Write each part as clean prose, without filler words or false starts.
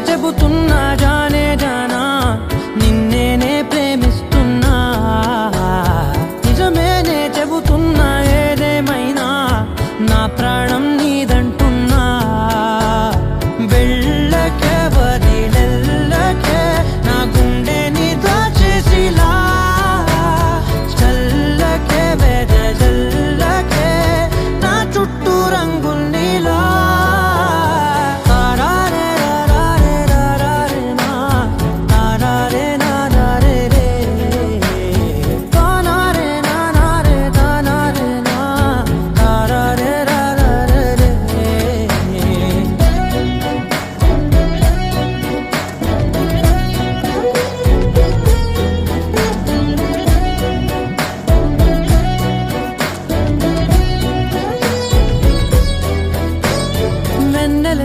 చెబుతున్నా జానే జానా నిన్నేనే ప్రేమిస్తున్నా నిజమేనే చెబుతున్నా ఏదేమైనా నా ప్రాణం నీదంటున్నా వెళ్ళకే వదిలెళ్ళకే నా గుండెని దాచేసిలా చల్లకే వెదజల్లకే నా చుట్టూ రంగుల్నిలా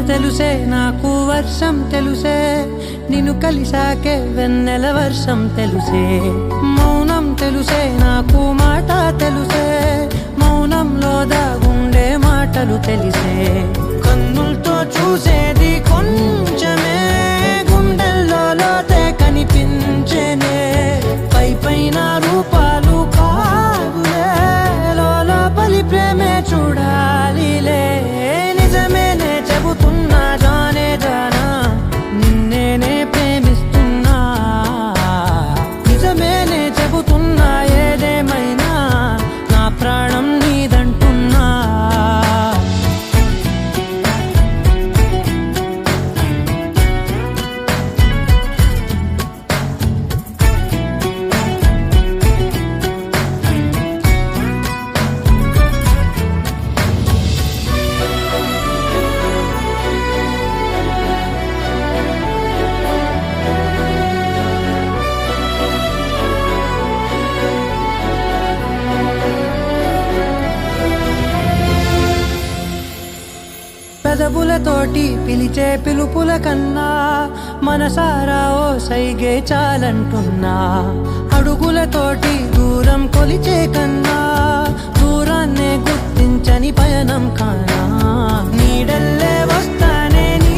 తెలుసే నాకు వర్షం తెలుసే నిన్ను కలిసాకే వెన్నెల వర్షం తెలుసే మౌనం తెలుసే నాకు మాట తెలుసే మౌనంలో దాగుండే మాటలు తెలిసే కన్నులతో చూసేది కొంచెమే గుండెల్లో లోతే కనిపించేనే పై పైన రూపాలు కాదులే లోపలి ప్రేమే చూడాలిలే నిజమేనే చెబుతున్నా జానే జానా నిన్నేనే ప్రేమిస్తున్నా నిజమేనే చెబుతున్నా ఏదేమైనా నా ప్రాణం నీదంటున్నా పెదవులతోటి పిలిచే పిలుపుల కన్నా మనసారా ఓ సైగే చాలంటున్నా అడుగులతోటి దూరం కొలిచే కన్నా దూరాన్నే గుర్తించని పయనం కానా నీడల్లే వస్తానే నీ